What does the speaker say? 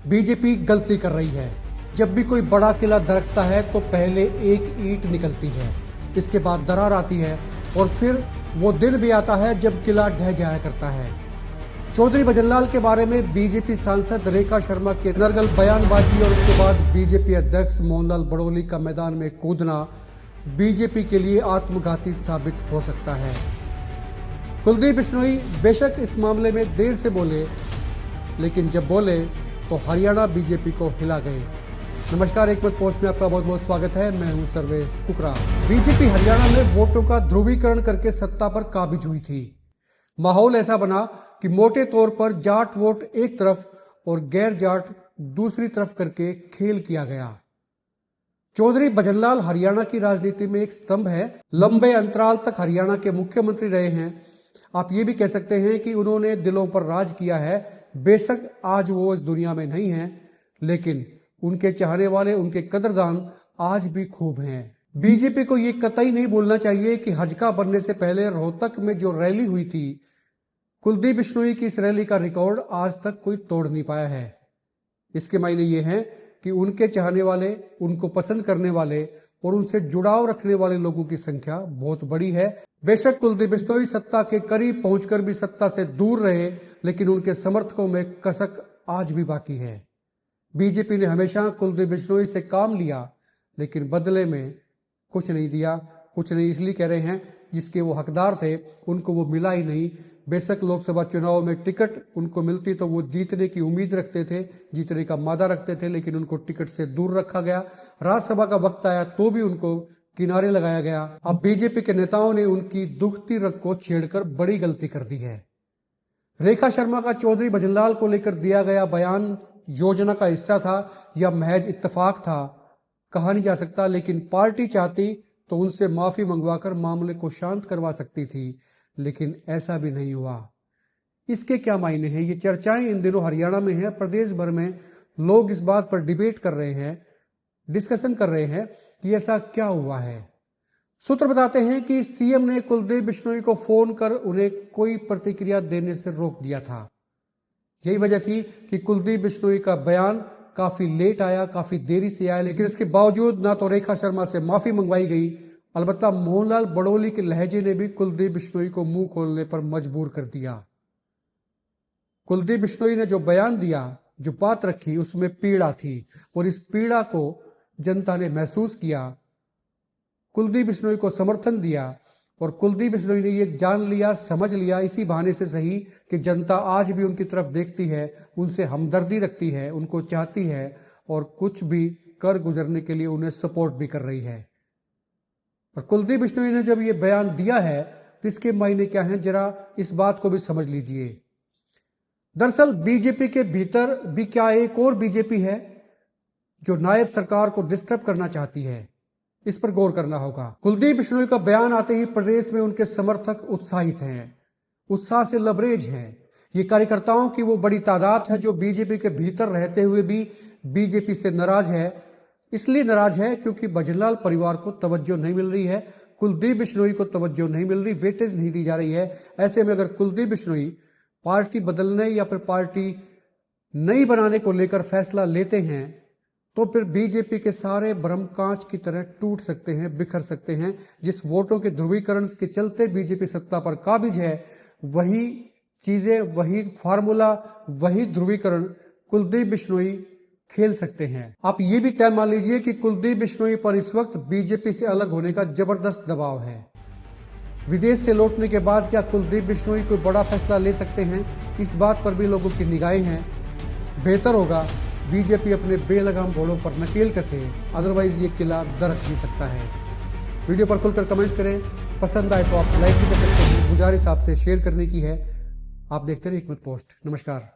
BJP गलती कर रही है। जब भी कोई बड़ा किला दरकता है तो पहले एक ईंट निकलती है, इसके बाद दरार आती है और फिर वो दिन भी आता है जब किला ढह जाया करता है। चौधरी भजनलाल के बारे में बीजेपी सांसद रेखा शर्मा के नरगल बयानबाजी और उसके बाद बीजेपी अध्यक्ष मोहनलाल बड़ोली का मैदान में कूदना बीजेपी के लिए आत्मघाती साबित हो सकता है। कुलदीप बिश्नोई बेशक इस मामले में देर से बोले, लेकिन जब बोले तो हरियाणा बीजेपी को हिला गए। नमस्कार, एक मिनट पोस्ट में आपका बहुत बहुत स्वागत है। मैं हूं सर्वेश कुकरा। बीजेपी हरियाणा में वोटों का ध्रुवीकरण करके सत्ता पर काबिज हुई थी। माहौल ऐसा बना कि मोटे तौर पर जाट वोट एक तरफ और गैर जाट दूसरी तरफ करके खेल किया गया। चौधरी भजनलाल हरियाणा की राजनीति में एक स्तंभ है। लंबे अंतराल तक हरियाणा के मुख्यमंत्री रहे हैं। आप ये भी कह सकते हैं कि उन्होंने दिलों पर राज किया है। बेशक आज वो इस दुनिया में नहीं हैं, लेकिन उनके चाहने वाले, उनके कदरदान आज भी खूब हैं। बीजेपी को ये कतई नहीं बोलना चाहिए कि हजका बनने से पहले रोहतक में जो रैली हुई थी, कुलदीप बिश्नोई की इस रैली का रिकॉर्ड आज तक कोई तोड़ नहीं पाया है। इसके मायने ये हैं कि उनके चाहने वाले, उनको पसंद करने वाले और उनसे जुड़ाव रखने वाले लोगों की संख्या बहुत बड़ी है। बेशक कुलदीप बिश्नोई सत्ता के करीब पहुंचकर भी सत्ता से दूर रहे, लेकिन उनके समर्थकों में कसक आज भी बाकी है। बीजेपी ने हमेशा कुलदीप बिश्नोई से काम लिया, लेकिन बदले में कुछ नहीं दिया। कुछ नहीं इसलिए कह रहे हैं जिसके वो हकदार थे उनको वो मिला ही नहीं। बेशक लोकसभा चुनाव में टिकट उनको मिलती तो वो जीतने की उम्मीद रखते थे, जीतने का मादा रखते थे, लेकिन उनको टिकट से दूर रखा गया। राज्यसभा का वक्त आया तो भी उनको किनारे लगाया गया। अब बीजेपी के नेताओं ने उनकी दुखती रग को छेड़कर बड़ी गलती कर दी है। रेखा शर्मा का चौधरी भजनलाल को लेकर दिया गया बयान योजना का हिस्सा था या महज इत्तेफाक था, कहा नहीं जा सकता, लेकिन पार्टी चाहती तो उनसे माफी मंगवाकर मामले को शांत करवा सकती थी, लेकिन ऐसा भी नहीं हुआ। इसके क्या मायने हैं? ये चर्चाएं इन दिनों हरियाणा में है। प्रदेश भर में लोग इस बात पर डिबेट कर रहे हैं, डिस्कशन कर रहे हैं कि ऐसा क्या हुआ है। सूत्र बताते हैं कि सीएम ने कुलदीप बिश्नोई को फोन कर उन्हें कोई प्रतिक्रिया देने से रोक दिया था। यही वजह थी कि कुलदीप बिश्नोई का बयान काफी लेट आया, काफी देरी से आया, लेकिन इसके बावजूद ना तो रेखा शर्मा से माफी मंगवाई गई, अलबत्ता मोहनलाल बड़ोली के लहजे ने भी कुलदीप बिश्नोई को मुंह खोलने पर मजबूर कर दिया। कुलदीप बिश्नोई ने जो बयान दिया, जो बात रखी, उसमें पीड़ा थी और इस पीड़ा को जनता ने महसूस किया। कुलदीप बिश्नोई को समर्थन दिया और कुलदीप बिश्नोई ने ये जान लिया, समझ लिया, इसी बहाने से सही, कि जनता आज भी उनकी तरफ देखती है, उनसे हमदर्दी रखती है, उनको चाहती है और कुछ भी कर गुजरने के लिए उन्हें सपोर्ट भी कर रही है। और कुलदीप बिश्नोई ने जब ये बयान दिया है तो इसके मायने क्या हैं, जरा इस बात को भी समझ लीजिए। दरअसल बीजेपी के भीतर भी क्या एक और बीजेपी है जो नायब सरकार को डिस्टर्ब करना चाहती है? इस पर गौर करना होगा। कुलदीप बिश्नोई का बयान आते ही प्रदेश में उनके समर्थक उत्साहित हैं, उत्साह से लबरेज हैं। ये कार्यकर्ताओं की वो बड़ी तादाद है जो बीजेपी के भीतर रहते हुए भी बीजेपी से नाराज है। इसलिए नाराज है क्योंकि भजनलाल परिवार को तवज्जो नहीं मिल रही है, कुलदीप बिश्नोई को तवज्जो नहीं मिल रही, वेटेज नहीं दी जा रही है। ऐसे में अगर कुलदीप बिश्नोई पार्टी बदलने या फिर पार्टी नई बनाने को लेकर फैसला लेते हैं तो फिर बीजेपी के सारे भ्रम कांच की तरह टूट सकते हैं, बिखर सकते हैं। जिस वोटों के ध्रुवीकरण के चलते बीजेपी सत्ता पर काबिज है, वही चीजें, वही फार्मूला, वही ध्रुवीकरण कुलदीप बिश्नोई खेल सकते हैं। आप ये भी तय मान लीजिए कि कुलदीप बिश्नोई पर इस वक्त बीजेपी से अलग होने का जबरदस्त दबाव है। विदेश से लौटने के बाद क्या कुलदीप बिश्नोई कोई बड़ा फैसला ले सकते हैं? इस बात पर भी लोगों की निगाहें हैं। बेहतर होगा बीजेपी अपने बेलगाम घोड़ों पर नकेल कसे, अदरवाइज ये किला दरक भी सकता है। वीडियो पर खुलकर कमेंट करें, पसंद आए तो आप लाइक भी कर सकते हैं। गुजारिश आपसे शेयर करने की है। आप देखते रहिए एक मिनट पोस्ट। नमस्कार।